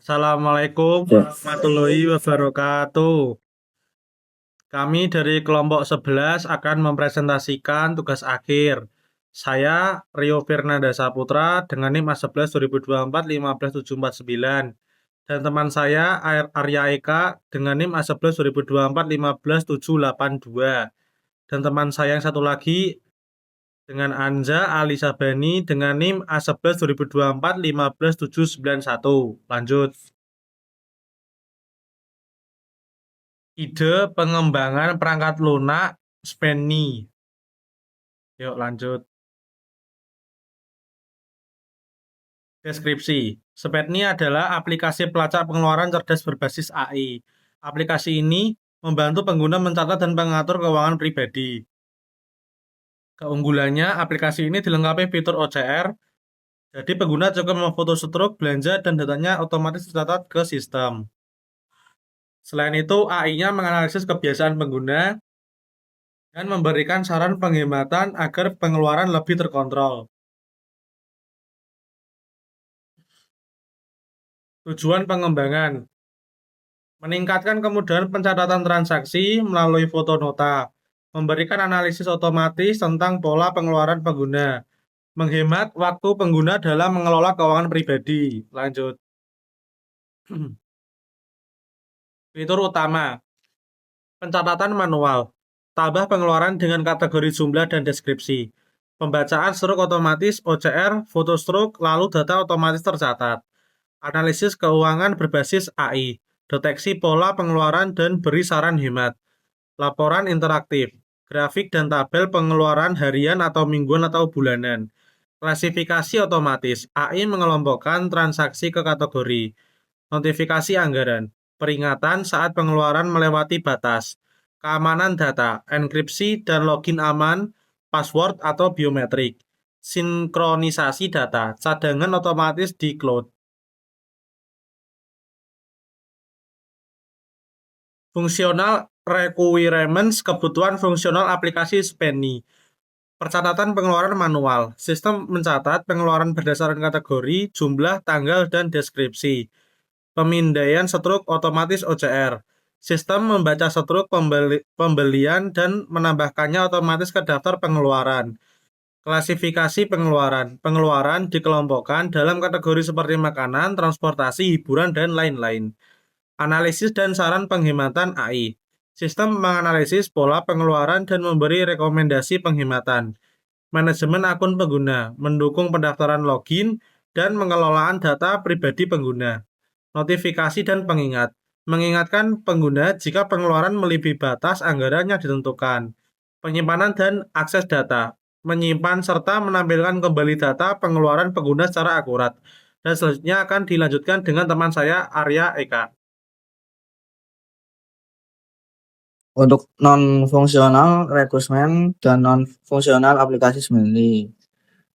Assalamualaikum warahmatullahi wabarakatuh. Kami dari kelompok 11 akan mempresentasikan tugas akhir. Saya Rio Fernanda Saputra dengan NIM A11 2024 15749 dan teman saya Arya Eka dengan NIM A11 2024 15782 dan teman saya yang satu lagi dengan Anja Alisa Bani dengan NIM A11 2024 15791. Lanjut. Ide pengembangan perangkat lunak SPENI. Yuk lanjut. Deskripsi. SPENI adalah aplikasi pelacak pengeluaran cerdas berbasis AI. Aplikasi ini membantu pengguna mencatat dan mengatur keuangan pribadi. Keunggulannya, aplikasi ini dilengkapi fitur OCR, jadi pengguna cukup memfoto struk, belanja, dan datanya otomatis tercatat ke sistem. Selain itu, AI-nya menganalisis kebiasaan pengguna dan memberikan saran penghematan agar pengeluaran lebih terkontrol. Tujuan pengembangan: meningkatkan kemudahan pencatatan transaksi melalui foto nota, memberikan analisis otomatis tentang pola pengeluaran pengguna, menghemat waktu pengguna dalam mengelola keuangan pribadi. Lanjut. Fitur utama: pencatatan manual, tambah pengeluaran dengan kategori jumlah dan deskripsi, pembacaan struk otomatis OCR, foto struk, lalu data otomatis tercatat, analisis keuangan berbasis AI, deteksi pola pengeluaran dan beri saran hemat, laporan interaktif, grafik dan tabel pengeluaran harian atau mingguan atau bulanan, klasifikasi otomatis, AI mengelompokkan transaksi ke kategori, notifikasi anggaran, peringatan saat pengeluaran melewati batas, keamanan data, enkripsi dan login aman, password atau biometrik, sinkronisasi data, cadangan otomatis di cloud. Fungsional requirements, kebutuhan fungsional aplikasi SPENI. Percatatan pengeluaran manual. Sistem mencatat pengeluaran berdasarkan kategori, jumlah, tanggal, dan deskripsi. Pemindaian struk otomatis OCR. Sistem membaca struk pembelian dan menambahkannya otomatis ke daftar pengeluaran. Klasifikasi pengeluaran. Pengeluaran dikelompokkan dalam kategori seperti makanan, transportasi, hiburan, dan lain-lain. Analisis dan saran penghematan AI. Sistem menganalisis pola pengeluaran dan memberi rekomendasi penghematan. Manajemen akun pengguna, mendukung pendaftaran login dan pengelolaan data pribadi pengguna. Notifikasi dan pengingat, mengingatkan pengguna jika pengeluaran melebihi batas anggaran yang ditentukan. Penyimpanan dan akses data, menyimpan serta menampilkan kembali data pengeluaran pengguna secara akurat. Dan selanjutnya akan dilanjutkan dengan teman saya Arya Eka. Untuk non-fungsional requirement dan non-fungsional aplikasi sendiri.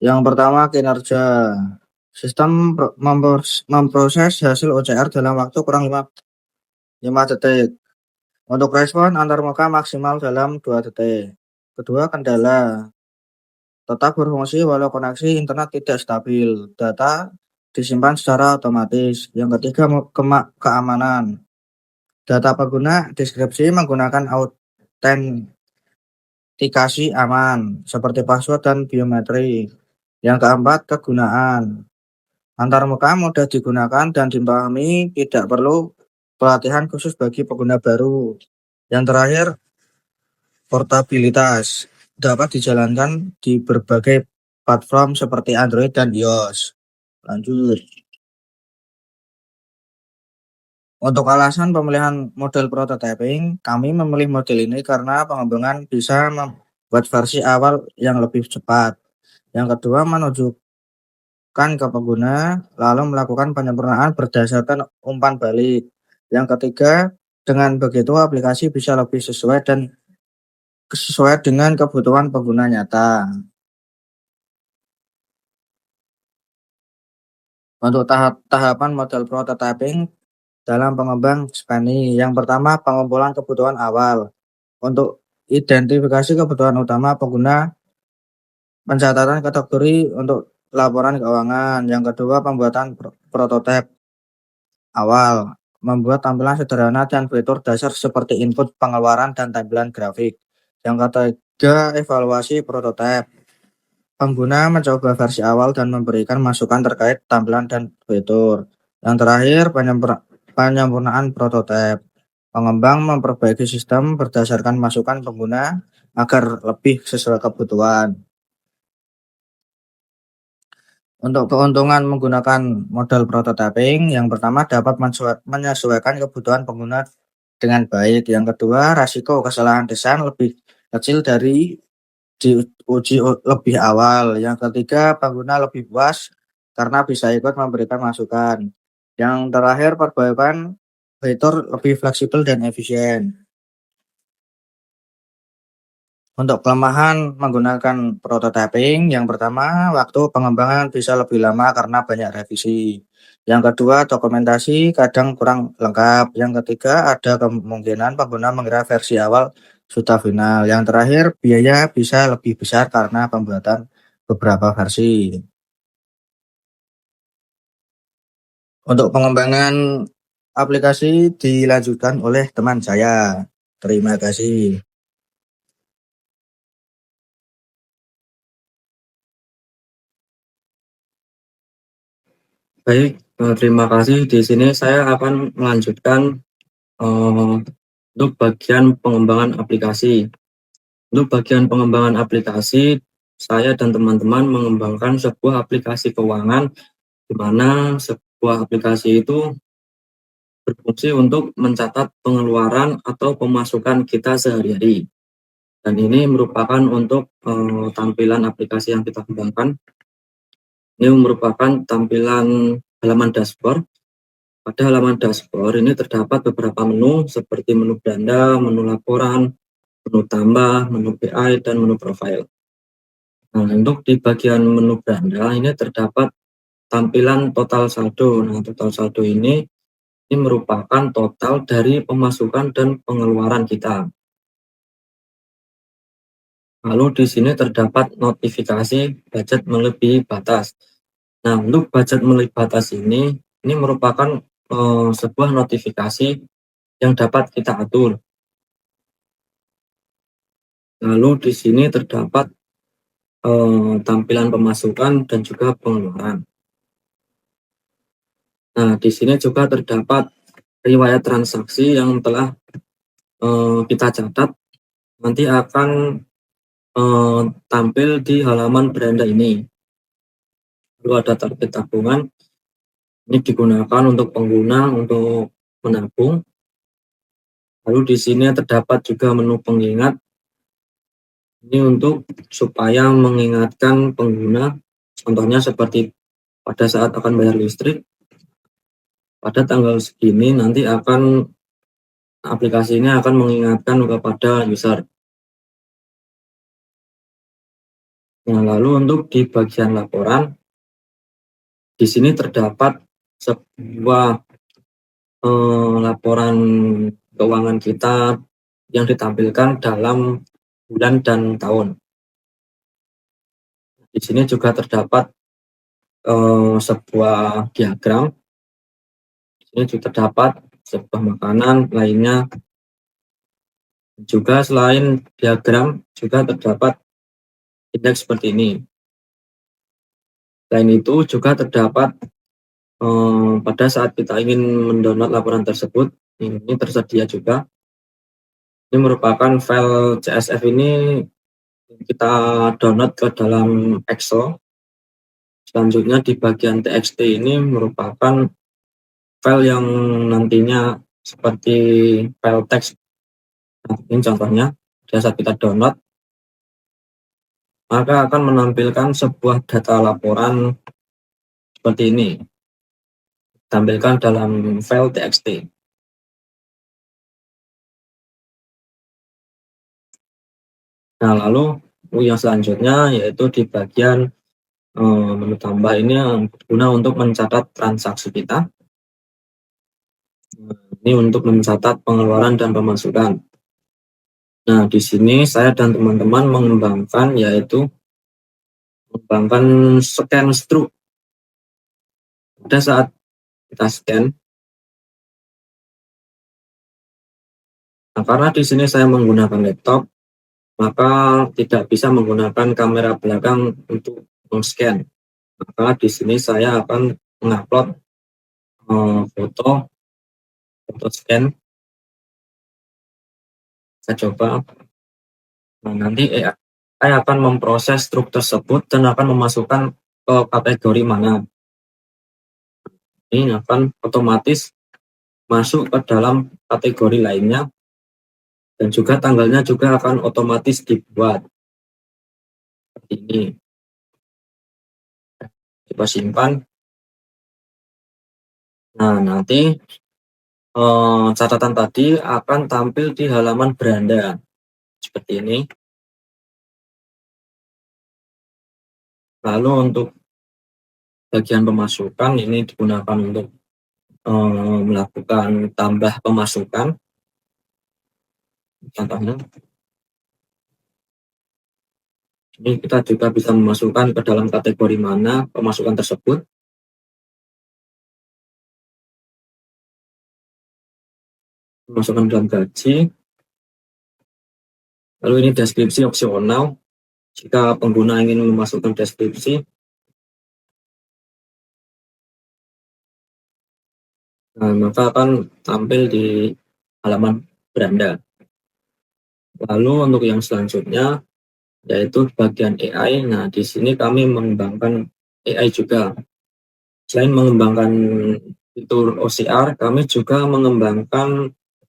Yang pertama, kinerja. Sistem memproses hasil OCR dalam waktu kurang 5 detik. Untuk respon antar muka maksimal dalam 2 detik. Kedua, kendala. Tetap berfungsi walau koneksi internet tidak stabil. Data disimpan secara otomatis. Yang ketiga, keamanan. Data pengguna deskripsi menggunakan autentikasi aman seperti password dan biometrik. Yang keempat, kegunaan. Antarmuka mudah digunakan dan dipahami, tidak perlu pelatihan khusus bagi pengguna baru. Yang terakhir, portabilitas. Dapat dijalankan di berbagai platform seperti Android dan iOS. Lanjut. Untuk alasan pemilihan model prototyping, kami memilih model ini karena pengembangan bisa membuat versi awal yang lebih cepat. Yang kedua, menunjukkan ke pengguna, lalu melakukan penyempurnaan berdasarkan umpan balik. Yang ketiga, dengan begitu aplikasi bisa lebih sesuai dengan kebutuhan pengguna nyata. Untuk tahapan model prototyping dalam pengembang SPENI. Yang pertama, pengumpulan kebutuhan awal. Untuk identifikasi kebutuhan utama pengguna, pencatatan kategori untuk laporan keuangan. Yang kedua, pembuatan prototipe awal, membuat tampilan sederhana dan fitur dasar seperti input, pengeluaran, dan tampilan grafik. Yang ketiga, evaluasi prototipe. Pengguna mencoba versi awal dan memberikan masukan terkait tampilan dan fitur. Yang terakhir, penyempurnaan prototipe. Pengembang memperbaiki sistem berdasarkan masukan pengguna agar lebih sesuai kebutuhan. Untuk keuntungan menggunakan model prototyping, yang pertama dapat menyesuaikan kebutuhan pengguna dengan baik. Yang kedua, rasiko kesalahan desain lebih kecil dari diuji lebih awal. Yang ketiga, pengguna lebih puas karena bisa ikut memberikan masukan. Yang terakhir, perbaikan fitur lebih fleksibel dan efisien. Untuk kelemahan menggunakan prototyping, yang pertama, waktu pengembangan bisa lebih lama karena banyak revisi. Yang kedua, dokumentasi kadang kurang lengkap. Yang ketiga, ada kemungkinan pengguna mengira versi awal sudah final. Yang terakhir, biaya bisa lebih besar karena pembuatan beberapa versi. Untuk pengembangan aplikasi dilanjutkan oleh teman saya. Terima kasih. Baik, terima kasih. Di sini saya akan melanjutkan untuk bagian pengembangan aplikasi. Untuk bagian pengembangan aplikasi, saya dan teman-teman mengembangkan sebuah aplikasi keuangan, di mana sebuah aplikasi itu berfungsi untuk mencatat pengeluaran atau pemasukan kita sehari-hari. Dan ini merupakan untuk tampilan aplikasi yang kita kembangkan. Ini merupakan tampilan halaman dashboard. Pada halaman dashboard ini terdapat beberapa menu seperti menu belanja, menu laporan, menu tambah, menu BI, dan menu profile. Nah, untuk di bagian menu belanja ini terdapat tampilan total saldo. Nah, total saldo ini merupakan total dari pemasukan dan pengeluaran kita. Lalu di sini terdapat notifikasi budget melebihi batas. Nah, untuk budget melebihi batas ini merupakan sebuah notifikasi yang dapat kita atur. Lalu di sini terdapat tampilan pemasukan dan juga pengeluaran. Nah, di sini juga terdapat riwayat transaksi yang telah kita catat, nanti akan tampil di halaman beranda ini. Lalu ada target tabungan, ini digunakan untuk pengguna untuk menabung. Lalu di sini terdapat juga menu pengingat, ini untuk supaya mengingatkan pengguna, contohnya seperti pada saat akan bayar listrik, pada tanggal segini nanti aplikasi ini akan mengingatkan kepada user. Nah, lalu untuk di bagian laporan, di sini terdapat sebuah laporan keuangan kita yang ditampilkan dalam bulan dan tahun. Di sini juga terdapat sebuah diagram. Di sini juga terdapat sebuah makanan lainnya. Juga selain diagram juga terdapat indeks seperti ini. Selain itu juga terdapat pada saat kita ingin mendownload laporan tersebut, ini tersedia juga. Ini merupakan file CSV, ini kita download ke dalam Excel. Selanjutnya di bagian TXT ini merupakan file yang nantinya seperti file teks. Nah, ini contohnya, pada saat kita download, maka akan menampilkan sebuah data laporan seperti ini, ditampilkan dalam file TXT. Nah, lalu yang selanjutnya yaitu di bagian menu tambah ini guna untuk mencatat transaksi kita. Ini untuk mencatat pengeluaran dan pemasukan. Nah, di sini saya dan teman-teman mengembangkan scan stroke. Pada saat kita scan, Nah, karena di sini saya menggunakan laptop, maka tidak bisa menggunakan kamera belakang untuk men-scan. Maka di sini saya akan mengupload foto scan. Saya coba. Nah, nanti AI akan memproses truk tersebut dan akan memasukkan ke kategori mana. Ini akan otomatis masuk ke dalam kategori lainnya, dan juga tanggalnya juga akan otomatis dibuat seperti ini. Coba simpan. Nah, nanti catatan tadi akan tampil di halaman beranda seperti ini. Lalu untuk bagian pemasukan ini digunakan untuk melakukan tambah pemasukan. Contohnya, ini kita juga bisa memasukkan ke dalam kategori mana pemasukan tersebut. Memasukkan dalam gaji. Lalu ini deskripsi opsional. Jika pengguna ingin memasukkan deskripsi, maka akan tampil di halaman beranda. Lalu untuk yang selanjutnya yaitu bagian AI. Nah, di sini kami mengembangkan AI juga. Selain mengembangkan fitur OCR, kami juga mengembangkan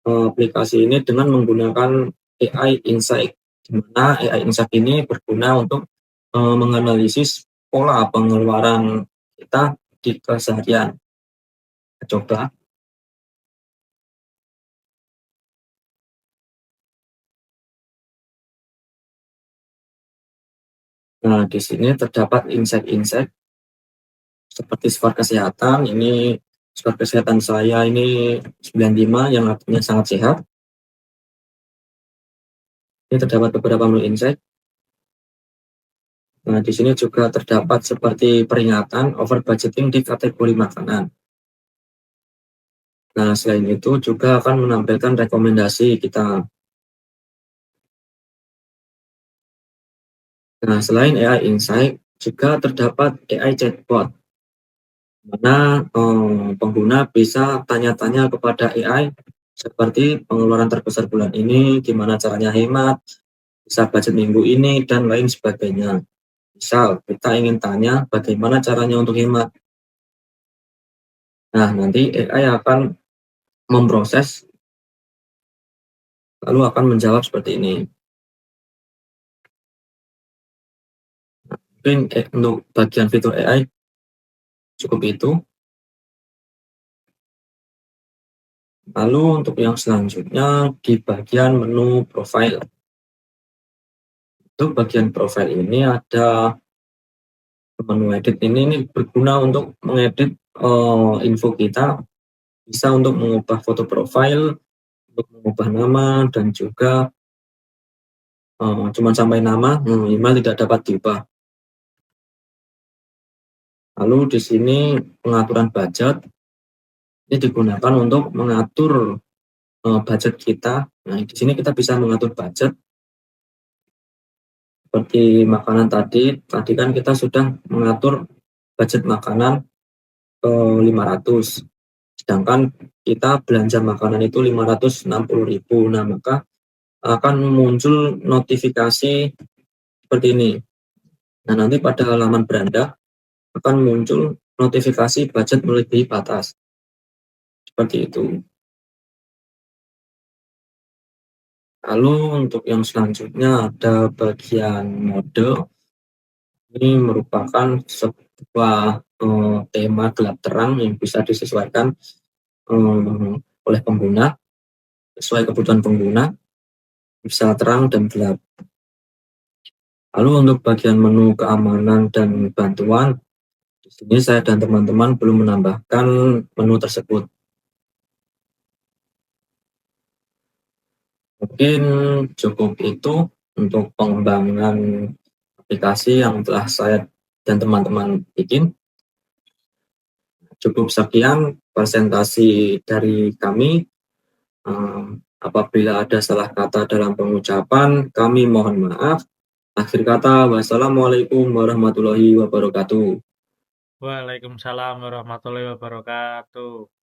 aplikasi ini dengan menggunakan AI Insight, di mana AI Insight ini berguna untuk menganalisis pola pengeluaran kita di keseharian. Coba. Nah, di sini terdapat insight-insight seperti skor kesehatan. Ini skor kesehatan saya ini 95, yang artinya sangat sehat. Ini terdapat beberapa menu insight. Nah, di sini juga terdapat seperti peringatan over budgeting di kategori makanan. Nah, selain itu juga akan menampilkan rekomendasi kita. Nah, selain AI Insight, juga terdapat AI Chatbot, mana pengguna bisa tanya-tanya kepada AI seperti pengeluaran terbesar bulan ini, gimana caranya hemat, bisa budget minggu ini, dan lain sebagainya. Misal, kita ingin tanya bagaimana caranya untuk hemat. Nah, nanti AI akan memproses, lalu akan menjawab seperti ini. Mungkin untuk bagian fitur AI cukup itu. Lalu untuk yang selanjutnya di bagian menu profile. Untuk bagian profile ini ada menu edit. Ini berguna untuk mengedit info kita, bisa untuk mengubah foto profile, untuk mengubah nama, dan juga cuma sampai nama, email tidak dapat diubah. Lalu di sini pengaturan budget ini digunakan untuk mengatur budget kita. Nah, di sini kita bisa mengatur budget seperti makanan tadi kan kita sudah mengatur budget makanan ke 500, sedangkan kita belanja makanan itu 560.000. Nah, maka akan muncul notifikasi seperti ini. Nah, nanti pada halaman beranda akan muncul notifikasi budget melebihi batas. Seperti itu. Lalu untuk yang selanjutnya ada bagian mode. Ini merupakan sebuah tema gelap terang yang bisa disesuaikan oleh pengguna, sesuai kebutuhan pengguna, bisa terang dan gelap. Lalu untuk bagian menu keamanan dan bantuan, di sini saya dan teman-teman belum menambahkan menu tersebut. Mungkin cukup itu untuk pengembangan aplikasi yang telah saya dan teman-teman bikin. Cukup sekian presentasi dari kami. Apabila ada salah kata dalam pengucapan, kami mohon maaf. Akhir kata, wassalamualaikum warahmatullahi wabarakatuh. Waalaikumsalam warahmatullahi wabarakatuh.